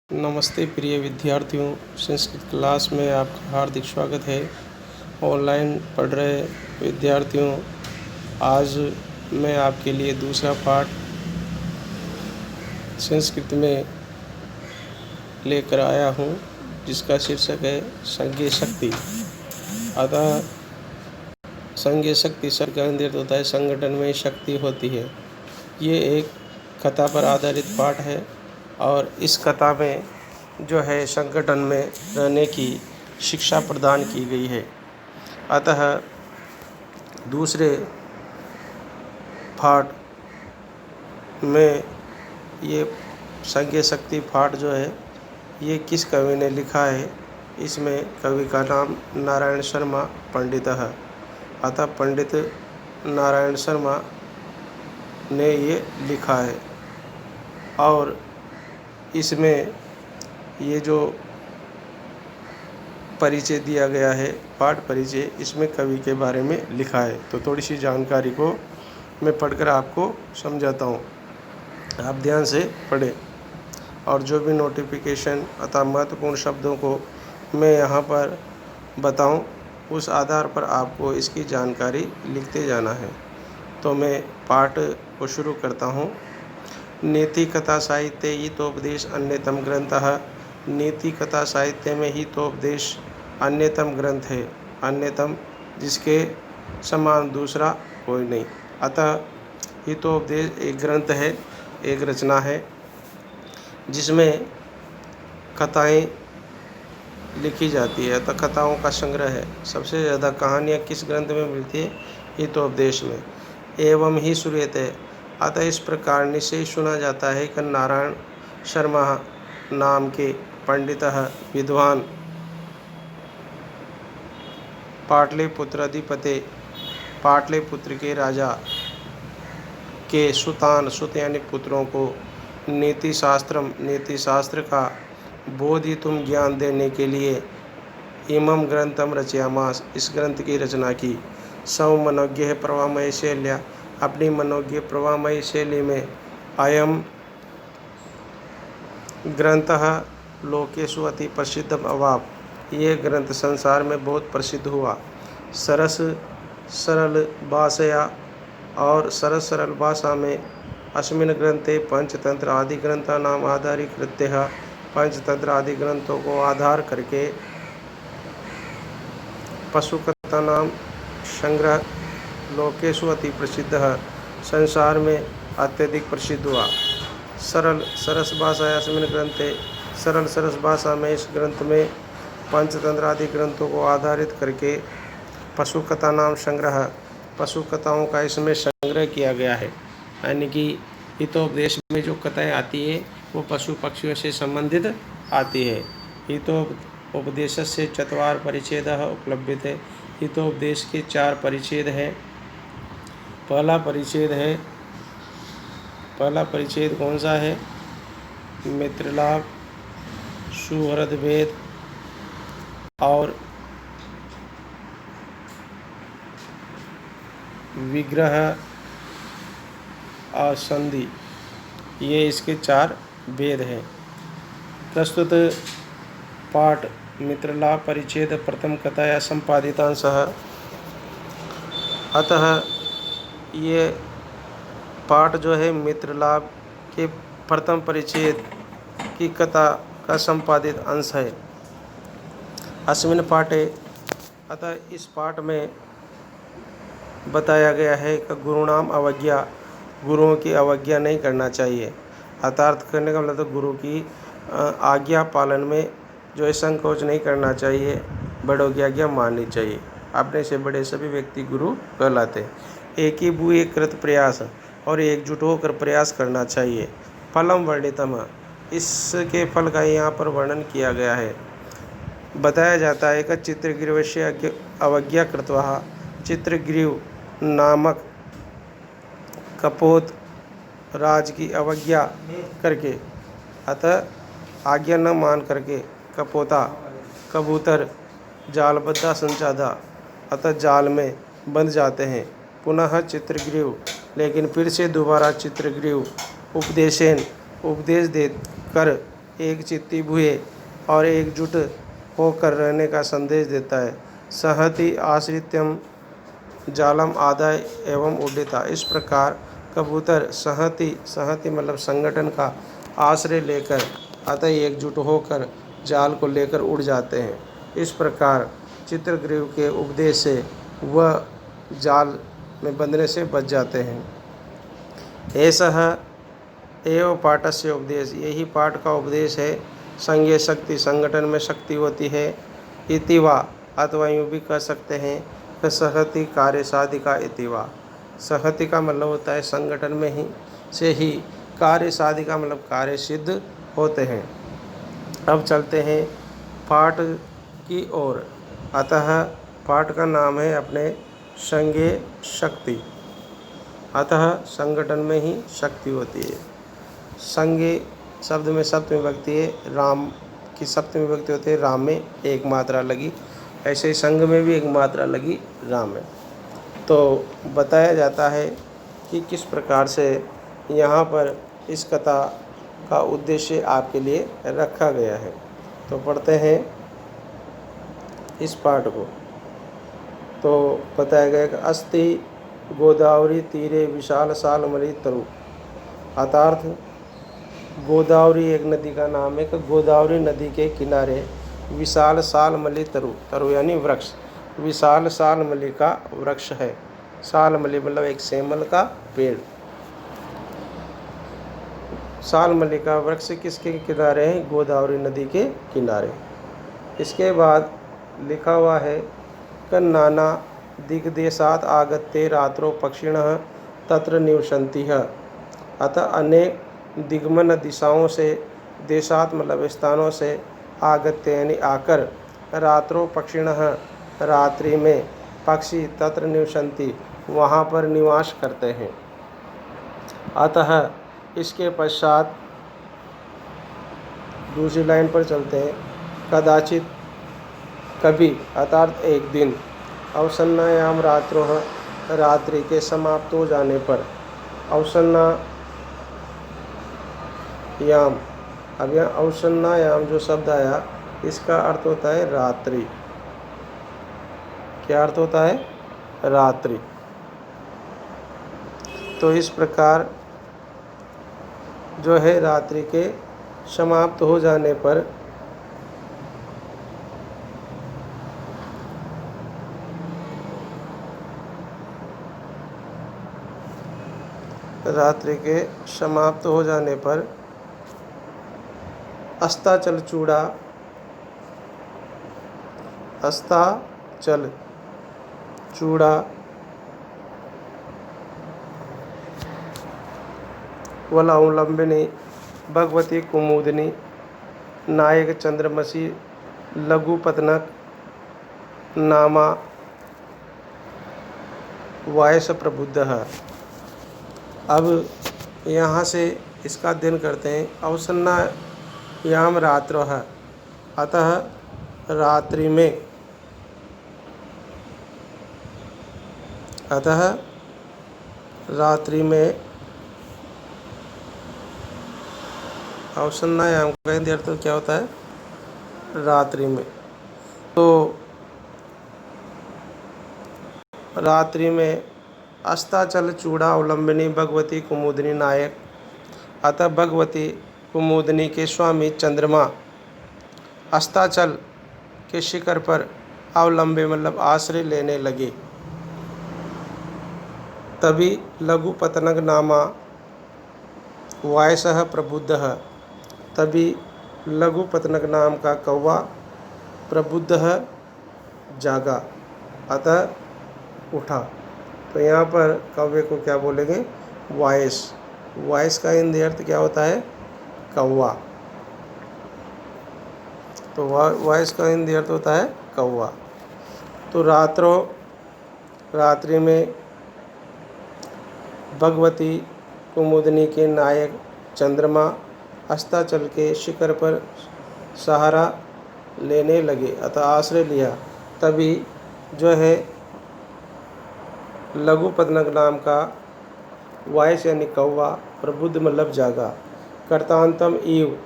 नमस्ते प्रिय विद्यार्थियों, संस्कृत क्लास में आपका हार्दिक स्वागत है। ऑनलाइन पढ़ रहे विद्यार्थियों, आज मैं आपके लिए दूसरा पाठ संस्कृत में लेकर आया हूँ, जिसका शीर्षक है संज्ञे शक्ति। अतः संज्ञे शक्ति शब्द का अर्थ होता है संगठन में शक्ति होती है। ये एक कथा पर आधारित पाठ है और इस कथा में जो है संगठन में रहने की शिक्षा प्रदान की गई है। अतः दूसरे पाठ में ये संज्ञे शक्ति पाठ जो है ये किस कवि ने लिखा है, इसमें कवि का नाम नारायण शर्मा पंडित है। अतः पंडित नारायण शर्मा ने ये लिखा है और इसमें ये जो परिचय दिया गया है, पाठ परिचय, इसमें कवि के बारे में लिखा है। तो थोड़ी सी जानकारी को मैं पढ़कर आपको समझाता हूँ, आप ध्यान से पढ़ें और जो भी नोटिफिकेशन अथवा महत्वपूर्ण शब्दों को मैं यहाँ पर बताऊँ, उस आधार पर आपको इसकी जानकारी लिखते जाना है। तो मैं पाठ को शुरू करता हूँ। नीति कथा साहित्य हितोपदेश अन्यतम ग्रंथः। नीति कथा साहित्य में हितोपदेश अन्यतम ग्रंथ है। अन्यतम जिसके समान दूसरा कोई नहीं। अतः हितोपदेश एक ग्रंथ है, एक रचना है जिसमें कथाएं लिखी जाती है। अतः कथाओं का संग्रह है। सबसे ज़्यादा कहानियाँ किस ग्रंथ में मिलती है? हितोपदेश में। एवं ही श्रूयते, अतः इस प्रकार निश्चय सुना जाता है कि नारायण शर्मा नाम के पंडितः विद्वान पाटलिपुत्राधिपते, पाटलिपुत्र के राजा के सुतान, सुत यानी पुत्रों को, नीति शास्त्र का बोधितुम ज्ञान देने के लिए इमं ग्रंथम रचयामास, इस ग्रंथ की रचना की। सौ मनोज्ञ प्रवाहमय शैल्या, अपनी मनोज्ञ प्रवाहमय शैली में अयम ग्रंथः लोकेषु अति प्रसिद्धम अवाप, ये ग्रंथ संसार में बहुत प्रसिद्ध हुआ। सरस सरल भाषया, और सरस सरल भाषा में अस्मिन् ग्रंथे पंचतंत्र आदि ग्रंथा नाम आधारीकृत्य, पंचतंत्र आदि ग्रंथों को आधार करके पशुकथा नाम संग्रह लोकेषु अति प्रसिद्ध है, संसार में अत्यधिक प्रसिद्ध हुआ। सरल सरस भाषा अस्मिन् ग्रंथे, सरल सरस भाषा में इस ग्रंथ में पंचतंत्र आदि ग्रंथों को आधारित करके पशुकथा नाम संग्रह, पशुकथाओं का इसमें संग्रह किया गया है। यानी कि हितोपदेश में जो कथाएं आती है वो पशु पक्षियों से संबंधित आती है। हितोपदेश से चत्वार परिच्छेदः उपलभ्यते, हितोपदेश के 4 परिच्छेद हैं। पहला परिच्छेद कौन सा है? मित्रलाभ, सुहृद भेद और विग्रह और संधि, ये इसके 4 भेद हैं। प्रस्तुत पाठ मित्रलाभ परिच्छेद प्रथम कथाया संपादितांशः। अतः ये पाठ जो है मित्रलाभ के प्रथम परिच्छेद की कथा का संपादित अंश है। अस्मिन् पाठे, अतः इस पाठ में बताया गया है कि गुरुणाम अवज्ञा, गुरुओं की अवज्ञा नहीं करना चाहिए। अर्थात करने का मतलब तो गुरु की आज्ञा पालन में जो है संकोच नहीं करना चाहिए, बड़ों की आज्ञा माननी चाहिए। अपने से बड़े सभी व्यक्ति गुरु कहलाते हैं। एक ही भू एक कृत प्रयास, और एकजुट होकर प्रयास करना चाहिए। फलम वर्णितम, इसके फल का यहाँ पर वर्णन किया गया है। बताया जाता है कि चित्रग्रीवस्य अवज्ञा कृत्वा, चित्रग्रीव नामक कपोत राज की अवज्ञा करके, अतः आज्ञा न मान करके कपोता कबूतर जालबद्धा संचादा, अतः जाल में बंध जाते हैं। पुनः चित्रग्रीव, लेकिन फिर से दोबारा चित्रग्रीव उपदेश दे कर एक चित्ती भूये और एकजुट होकर रहने का संदेश देता है। सहति आश्रित्यम जालम आदाय एवं उड्डिता। इस प्रकार कबूतर सहति मतलब संगठन का आश्रय लेकर अतः एकजुट होकर जाल को लेकर उड़ जाते हैं। इस प्रकार चित्रग्रीव के उपदेश से वह जाल में बंधने से बच जाते हैं। ऐसा एवं पाठस्य उपदेश, यही पाठ का उपदेश है। संज्ञे शक्ति, संगठन में शक्ति होती है। इतिवा अथवा यूँ भी कह सकते हैं कि सहति कार्य साधिका इतिवा। सहति का मतलब होता है संगठन में ही से ही कार्य साधिका मतलब कार्य सिद्ध होते हैं। अब चलते हैं पाठ की ओर। अतः पाठ का नाम है अपने संज्ञे शक्ति। अतः संगठन में ही शक्ति होती है। संज्ञे शब्द में सप्तमी विभक्ति है। राम की सप्तमी विभक्ति होती है। राम में एक मात्रा लगी, ऐसे ही संघ में भी एक मात्रा लगी राम में। तो बताया जाता है कि किस प्रकार से यहाँ पर इस कथा का उद्देश्य आपके लिए रखा गया है। तो पढ़ते हैं इस पाठ को। तो बताया गया कि अस्ति गोदावरी तीरे विशाल सालमली तरु। अर्थात गोदावरी एक नदी का नाम है कि गोदावरी नदी के किनारे विशाल सालमली तरु, तरु यानी वृक्ष, विशाल सालमली का वृक्ष है। सालमली मतलब एक सेमल का पेड़। सालमली का वृक्ष किसके किनारे है? गोदावरी नदी के किनारे। इसके बाद लिखा हुआ है कि नाना दिग्देशात आगत्य रात्रो पक्षिणः तत्र निवसन्ति। अतः अनेक दिग्मन दिशाओं से, देशात मतलब स्थानों से, आगत्य यानी आकर, रात्रो पक्षिणः रात्रि में, पक्षी तत्र निवसन्ति वहाँ पर निवास करते हैं। अतः इसके पश्चात दूसरी लाइन पर चलते हैं। कदाचित कभी अर्थात एक दिन, अवसन्नायाम रात्रोः रात्रि के समाप्त हो जाने पर, अवसन्ना याम, अब यहाँ अवसन्नायाम जो शब्द आया इसका अर्थ होता है रात्रि। क्या अर्थ होता है? रात्रि। तो इस प्रकार जो है रात्रि के समाप्त हो जाने पर अस्ताचल चूड़ा, अस्ताचल चूड़ा वलाउलंबिनी भगवती कुमुदिनी नायक चंद्रमसी लघुपतनक नामा वायस प्रबुद्धः। अब यहाँ से इसका अध्ययन करते हैं। अवसन्नायाम रात्रः, अतः रात्रि में, अवसन्नायाम का हिंदी अर्थ क्या होता है? रात्रि में। तो रात्रि में अस्ताचल चूड़ा अवलंबिनी भगवती कुमुदिनी नायक, अतः भगवती कुमुदिनी के स्वामी चंद्रमा अस्ताचल के शिखर पर अवलंबे मतलब आश्रय लेने लगे। तभी लघुपतनक नामा वायसः प्रबुद्धः, तभी लघुपतनक नाम का कौवा प्रबुद्धः जागा, अतः उठा। तो यहाँ पर कौवे को क्या बोलेंगे? वायस। वायस का हिंदी अर्थ क्या होता है? कौवा। तो वायस का हिंदी अर्थ होता है कौवा। तो रात्रि में भगवती कुमुदिनी के नायक चंद्रमा अस्ताचल के शिखर पर सहारा लेने लगे, अतः आश्रय लिया। तभी जो है लघुपतनक नाम का वायस यानी कौवा प्रबुद्ध मतलब जागा। कर्तांतम ईव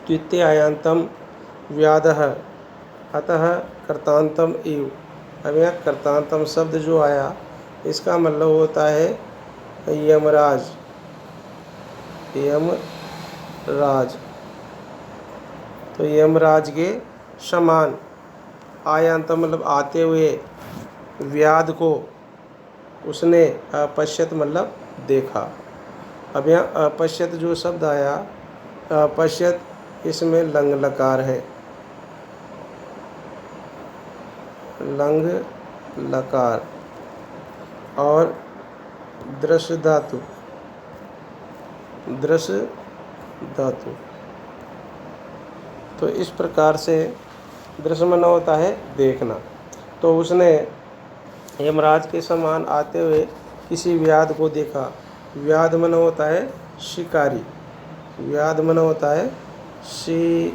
द्वितीयायान्तम व्यादः अतः कर्तान्तम इव। अब यहाँ कर्तान्तम शब्द जो आया इसका मतलब होता है यमराज, यमराज। तो यमराज के समान, आयांतम मतलब आते हुए, व्याध को उसने अपश्यत मतलब देखा। अब यहाँ अपश्यत जो शब्द आया, अपश्यत इसमें लंग लकार है, लंग लकार, और दृश्य धातु, दृश्य धातु। तो इस प्रकार से दृश्य माना होता है देखना। तो उसने यमराज के समान आते हुए किसी व्याध को देखा। व्याध माना होता है शिकारी, व्याध माना होता है शिकारी।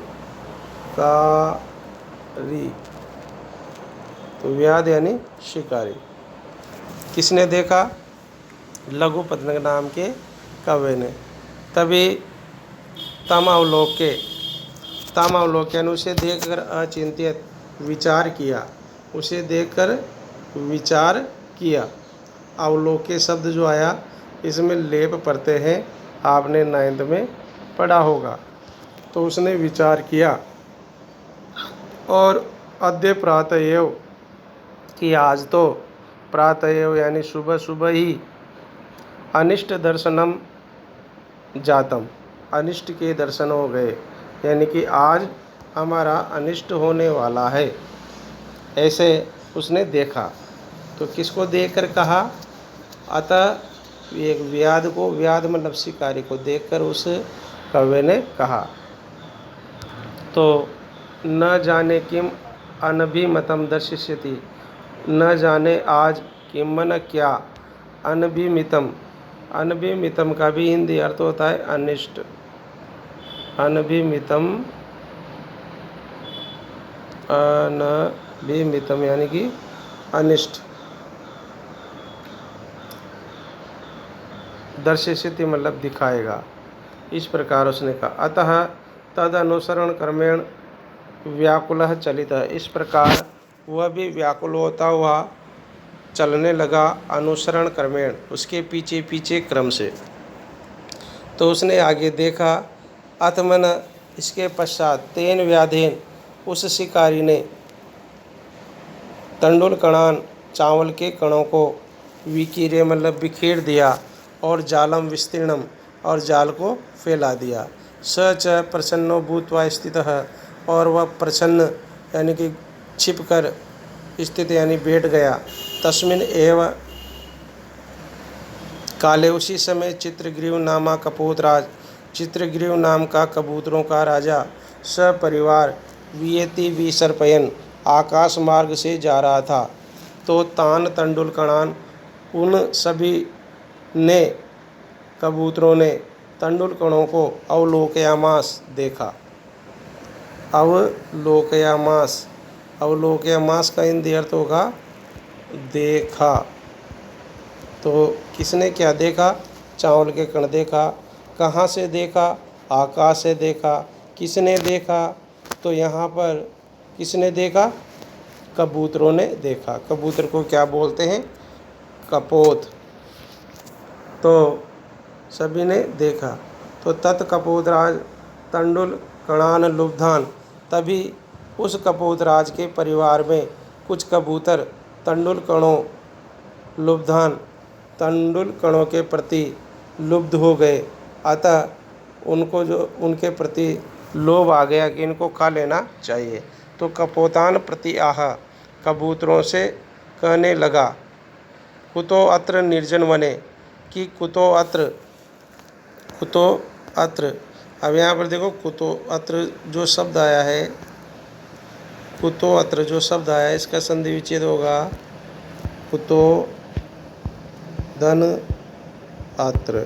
तो व्याध यानी शिकारी। किसने देखा? लघु पतंग नाम के कवि ने। तभी तम अवलोके, तम अवलोकन, उसे देखकर अचिंतित विचार किया, उसे देखकर विचार किया। अवलोके शब्द जो आया इसमें लेप पढ़ते हैं, आपने 9th में पढ़ा होगा। तो उसने विचार किया और अद्य प्रातएव, कि आज तो प्रातएव यानी सुबह सुबह ही, अनिष्ट दर्शनम जातम, अनिष्ट के दर्शन हो गए, यानी कि आज हमारा अनिष्ट होने वाला है, ऐसे उसने देखा। तो किसको देखकर कहा? अतः एक व्याध को, व्याध मतलब शिकारी को देखकर उस कवि ने कहा। तो न जाने किम अनभिमतम दर्शिष्यति, न जाने आज किम मन क्या, अनभिमितम, अनभिमितम का भी हिंदी अर्थ होता है अनिष्ट, अनभिमितम, अनभिमितम यानी कि अनिष्ट, दर्शिष्यति मतलब दिखाएगा। इस प्रकार उसने कहा। अतः तद अनुसरण क्रमेण व्याकुलः चलितः, इस प्रकार वह भी व्याकुल होता हुआ चलने लगा, अनुसरण क्रमेण, उसके पीछे पीछे क्रम से। तो उसने आगे देखा, अथमन, इसके पश्चात, तेन व्याधेन, उस शिकारी ने, तंडुल कणान, चावल के कणों को, विकीरे मतलब बिखेर दिया, और जालम विस्तीर्णम, और जाल को फैला दिया। स च प्रसन्नो भूत्वा स्थितः, और वह प्रसन्न यानी कि छिप कर, स्थित यानी बैठ गया। तस्मिन् एव काले, उसी समय चित्रग्रीव नामा कपोतराज, चित्रग्रीव नाम का कबूतरों का राजा, सपरिवार वियति विसर्पयन, आकाश मार्ग से जा रहा था। तो तान तंडुल कणान, उन सभी ने, कबूतरों ने, तंडुल कणों को अवलोकयामास, देखा। अवलोकयामास, अवलोकयामास का हिंदी अर्थ होगा देखा। तो किसने क्या देखा? चावल के कण देखा। कहाँ से देखा? आकाश से देखा। किसने देखा? तो यहाँ पर किसने देखा? कबूतरों ने देखा। कबूतर को क्या बोलते हैं? कपोत। तो सभी ने देखा। तो तत् कपोतराज तंडुल कणान लुब्धान, तभी उस कपोतराज के परिवार में कुछ कबूतर तंडुल कणों, लुब्धान, तंडुल कणों के प्रति लुब्ध हो गए। अतः उनको जो, उनके प्रति लोभ आ गया कि इनको खा लेना चाहिए। तो कपोतान प्रति आह, कबूतरों से कहने लगा, कुतो अत्र निर्जन वने, कि कुतो अत्र, कुतो अत्र। अब यहाँ पर देखो, कुतो अत्र जो शब्द आया है, कुतो अत्र जो शब्द आया है, इसका संधि विच्छेद होगा कुतो धन अत्र।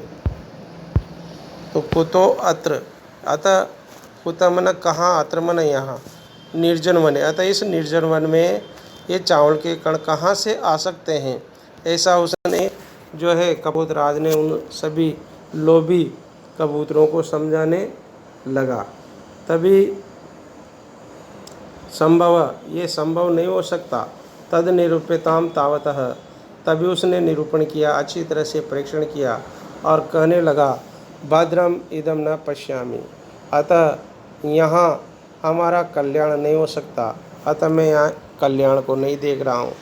तो कुतो अत्र, अतः कुत मन कहाँ, अत्र मन यहाँ, निर्जन वने, अतः इस निर्जन वन में ये चावल के कण कहाँ से आ सकते हैं, ऐसा उसने जो है कबूतराज ने उन सभी लोभी कबूतरों को समझाने लगा। तभी संभव, ये संभव नहीं हो सकता। तद निरूप्यताम तावतः, तभी उसने निरूपण किया, अच्छी तरह से परीक्षण किया और कहने लगा भद्रम इदम न पश्यामि, अतः यहाँ हमारा कल्याण नहीं हो सकता, अतः मैं यहाँ कल्याण को नहीं देख रहा हूँ,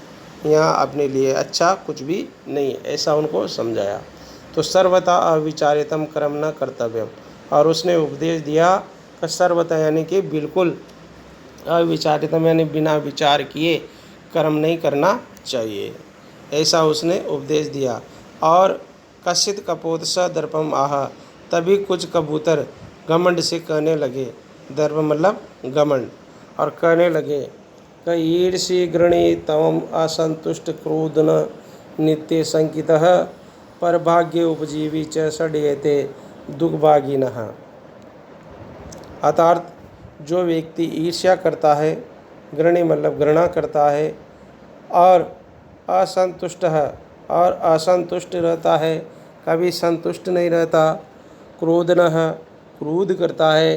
यहाँ अपने लिए अच्छा कुछ भी नहीं है, ऐसा उनको समझाया। तो सर्वथा अविचारितम कर्म न कर्तव्यम, और उसने उपदेश दिया कि सर्वथा यानी कि बिल्कुल अविचारितम यानी बिना विचार किए कर्म नहीं करना चाहिए, ऐसा उसने उपदेश दिया। और कश्चित कपोत स दर्पम आह, तभी कुछ कबूतर घमंड से कहने लगे, दर्प मतलब घमंड, और कहने लगे कि ईर्षि घृणी तवम असंतुष्ट क्रोधन नित्य संकितः पर भाग्य उपजीवी च षड्यते दुर्भागिनः। अर्थात जो व्यक्ति ईर्ष्या करता है, घृणी मतलब घृणा करता है, और असंतुष्ट है और असंतुष्ट रहता है, कभी संतुष्ट नहीं रहता, क्रोधनः क्रोध करता है,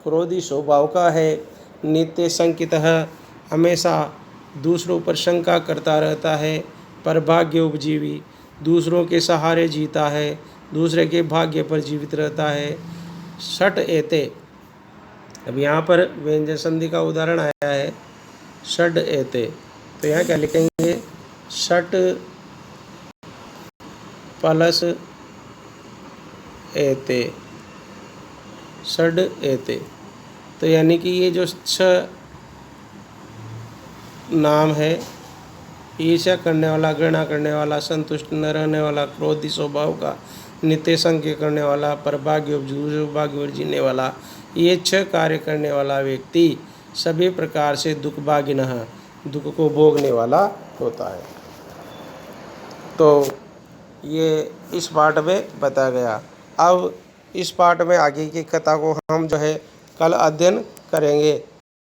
क्रोधी स्वभाव का है, नित्य संकितः हमेशा दूसरों पर शंका करता रहता है, पर भाग्य उपजीवी दूसरों के सहारे जीता है, दूसरे के भाग्य पर जीवित रहता है। षट एते, अब यहाँ पर व्यंजन संधि का उदाहरण आया है षड एते, तो यहाँ क्या लिखेंगे, षट प्लस एते, षड एते। तो यानी कि ये जो 6 नाम है, ईर्ष्या करने वाला, घृणा करने वाला, संतुष्ट न रहने वाला, क्रोधी स्वभाव का, नित्य संज्ञ करने वाला, पर भाग्य भाग्य जीने वाला, ये 6 कार्य करने वाला व्यक्ति सभी प्रकार से दुखभागिनः दुख को भोगने वाला होता है। तो ये इस पाठ में बताया गया। अब इस पाठ में आगे की कथा को हम जो है कल अध्ययन करेंगे।